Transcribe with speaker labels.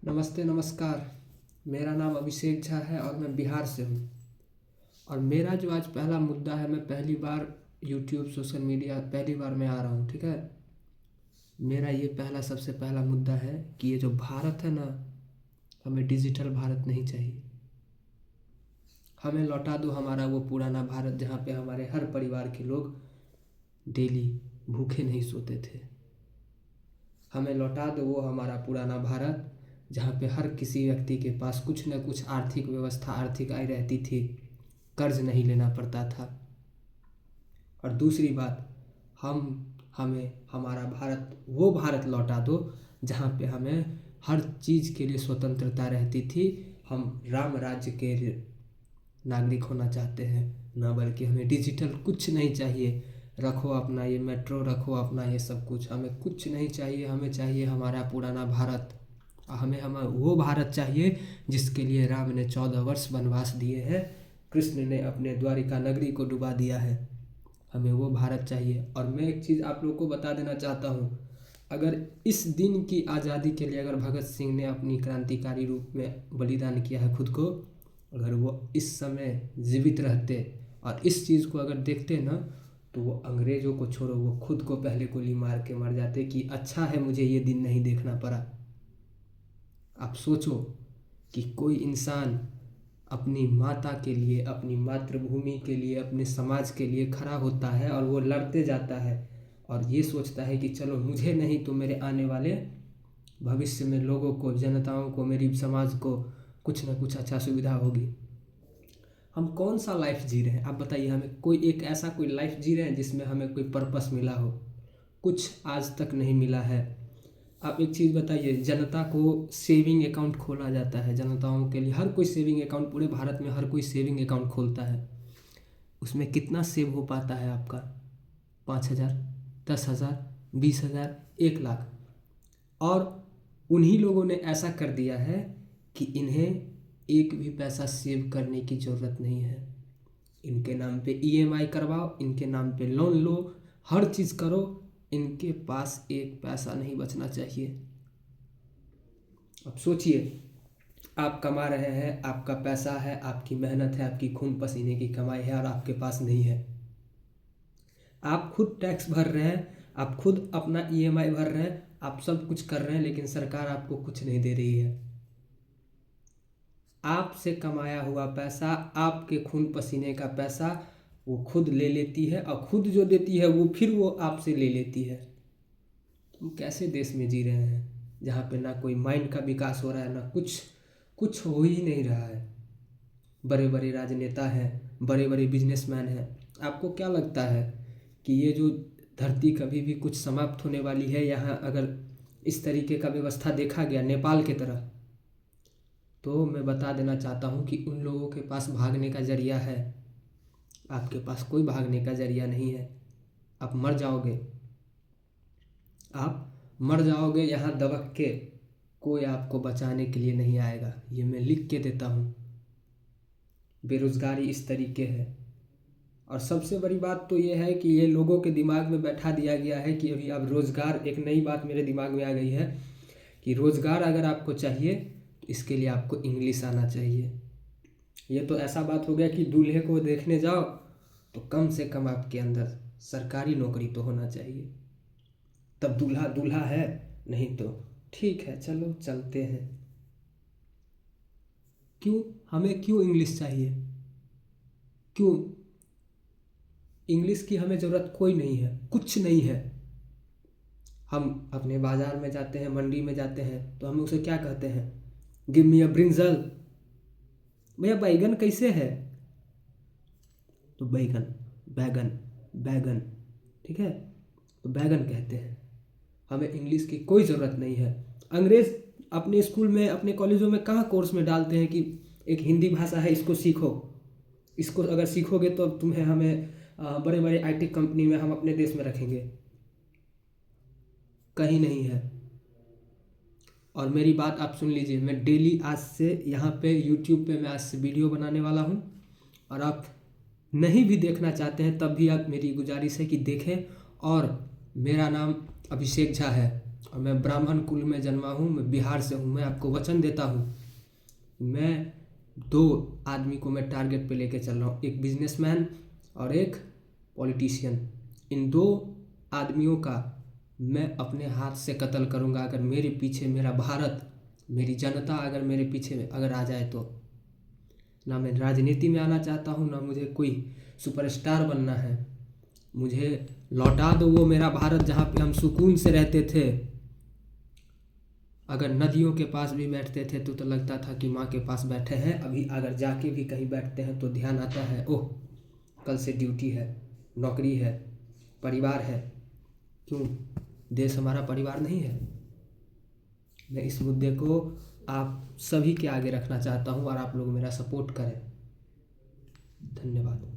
Speaker 1: नमस्ते नमस्कार। मेरा नाम अभिषेक झा है और मैं बिहार से हूँ। और मेरा जो आज पहला मुद्दा है, मैं पहली बार यूट्यूब सोशल मीडिया पहली बार मैं आ रहा हूँ, ठीक है। मेरा ये सबसे पहला मुद्दा है कि ये जो भारत है ना, हमें डिजिटल भारत नहीं चाहिए। हमें लौटा दो हमारा वो पुराना भारत जहाँ पे हमारे हर परिवार के लोग डेली भूखे नहीं सोते थे। हमें लौटा दो वो हमारा पुराना भारत जहाँ पे हर किसी व्यक्ति के पास कुछ न कुछ आर्थिक व्यवस्था, आर्थिक आय रहती थी, कर्ज नहीं लेना पड़ता था। और दूसरी बात, हमें हमारा भारत, वो भारत लौटा दो जहाँ पे हमें हर चीज़ के लिए स्वतंत्रता रहती थी। हम राम राज्य के नागरिक होना चाहते हैं, ना बल्कि हमें डिजिटल कुछ नहीं चाहिए। रखो अपना ये मेट्रो, रखो अपना ये सब कुछ, हमें कुछ नहीं चाहिए। हमें चाहिए हमारा पुराना भारत। हमें वो भारत चाहिए जिसके लिए राम ने 14 वर्ष वनवास दिए हैं, कृष्ण ने अपने द्वारिका नगरी को डुबा दिया है। हमें वो भारत चाहिए। और मैं एक चीज़ आप लोगों को बता देना चाहता हूँ, अगर इस दिन की आज़ादी के लिए अगर भगत सिंह ने अपनी क्रांतिकारी रूप में बलिदान किया है खुद को, अगर वो इस समय जीवित रहते और इस चीज़ को अगर देखते ना, तो वो अंग्रेज़ों को छोड़ो, वो खुद को पहले गोली मार के मर जाते कि अच्छा है मुझे ये दिन नहीं देखना पड़ा। आप सोचो कि कोई इंसान अपनी माता के लिए, अपनी मातृभूमि के लिए, अपने समाज के लिए खड़ा होता है और वो लड़ते जाता है और ये सोचता है कि चलो मुझे नहीं तो मेरे आने वाले भविष्य में लोगों को, जनताओं को, मेरी समाज को कुछ ना कुछ अच्छा सुविधा होगी। हम कौन सा लाइफ जी रहे हैं आप बताइए। हमें कोई एक ऐसा कोई लाइफ जी रहे हैं जिसमें हमें कोई पर्पस मिला हो? कुछ आज तक नहीं मिला है। आप एक चीज़ बताइए, जनता को सेविंग अकाउंट खोला जाता है, जनताओं के लिए हर कोई सेविंग अकाउंट, पूरे भारत में हर कोई सेविंग अकाउंट खोलता है। उसमें कितना सेव हो पाता है आपका? 5,000, 10,000, 20,000, 1 लाख। और उन्हीं लोगों ने ऐसा कर दिया है कि इन्हें एक भी पैसा सेव करने की ज़रूरत नहीं है। इनके नाम पे EMI करवाओ, इनके नाम पे लोन लो, हर चीज़ करो, इनके पास एक पैसा नहीं बचना चाहिए। अब सोचिए, आप कमा रहे हैं, आपका पैसा है, आपकी मेहनत है, आपकी खून पसीने की कमाई है और आपके पास नहीं है। आप खुद टैक्स भर रहे हैं, आप खुद अपना EMI भर रहे हैं, आप सब कुछ कर रहे हैं, लेकिन सरकार आपको कुछ नहीं दे रही है। आपसे कमाया हुआ पैसा, आपके खून पसीने का पैसा वो खुद ले लेती है और खुद जो देती है वो फिर वो आपसे ले लेती है। तुम कैसे देश में जी रहे हैं जहाँ पे ना कोई माइंड का विकास हो रहा है, ना कुछ कुछ हो ही नहीं रहा है। बड़े बड़े राजनेता हैं, बड़े बड़े बिजनेसमैन हैं। आपको क्या लगता है कि ये जो धरती कभी भी कुछ समाप्त होने वाली है? यहाँ अगर इस तरीके का व्यवस्था देखा गया नेपाल के तरह, तो मैं बता देना चाहता हूँ कि उन लोगों के पास भागने का जरिया है, आपके पास कोई भागने का जरिया नहीं है। आप मर जाओगे, आप मर जाओगे यहाँ दबक के, कोई आपको बचाने के लिए नहीं आएगा। ये मैं लिख के देता हूँ। बेरोज़गारी इस तरीके है। और सबसे बड़ी बात तो ये है कि ये लोगों के दिमाग में बैठा दिया गया है कि अभी अब रोज़गार, एक नई बात मेरे दिमाग में आ गई है कि रोज़गार अगर आपको चाहिए तो इसके लिए आपको इंग्लिश आना चाहिए। ये तो ऐसा बात हो गया कि दूल्हे को देखने जाओ तो कम से कम आपके अंदर सरकारी नौकरी तो होना चाहिए, तब दूल्हा दूल्हा है, नहीं तो ठीक है चलो चलते हैं। क्यों? हमें क्यों इंग्लिश चाहिए? क्यों? इंग्लिश की हमें ज़रूरत कोई नहीं है, कुछ नहीं है। हम अपने बाज़ार में जाते हैं, मंडी में जाते हैं, तो हम उसे क्या कहते हैं? गिव मी अ ब्रिंजल। भैया बैगन कैसे है? तो बैगन, बैगन, बैगन, ठीक है, तो बैगन कहते हैं। हमें इंग्लिश की कोई ज़रूरत नहीं है। अंग्रेज़ अपने स्कूल में, अपने कॉलेजों में कहाँ कोर्स में डालते हैं कि एक हिंदी भाषा है, इसको सीखो, इसको अगर सीखोगे तो तुम्हें हमें बड़े बड़े IT कंपनी में हम अपने देश में रखेंगे। कहीं नहीं है। और मेरी बात आप सुन लीजिए, मैं डेली आज से यहाँ पे YouTube पे मैं आज से वीडियो बनाने वाला हूँ। और आप नहीं भी देखना चाहते हैं तब भी आप, मेरी गुजारिश है कि देखें। और मेरा नाम अभिषेक झा है और मैं ब्राह्मण कुल में जन्मा हूँ, मैं बिहार से हूँ। मैं आपको वचन देता हूँ, मैं 2 आदमी को मैं टारगेट पे लेके चल रहा हूँ, एक बिजनेसमैन और एक पॉलिटिशियन। इन 2 आदमियों का मैं अपने हाथ से कत्ल करूँगा अगर मेरे पीछे मेरा भारत, मेरी जनता अगर मेरे पीछे अगर आ जाए तो। ना मैं राजनीति में आना चाहता हूँ, ना मुझे कोई सुपरस्टार बनना है। मुझे लौटा दो वो मेरा भारत जहाँ पे हम सुकून से रहते थे। अगर नदियों के पास भी बैठते थे तो लगता था कि माँ के पास बैठे हैं। अभी अगर जाके भी कहीं बैठते हैं तो ध्यान आता है, ओह कल से ड्यूटी है, नौकरी है, परिवार है। क्यों देश हमारा परिवार नहीं है? मैं इस मुद्दे को आप सभी के आगे रखना चाहता हूँ और आप लोग मेरा सपोर्ट करें। धन्यवाद।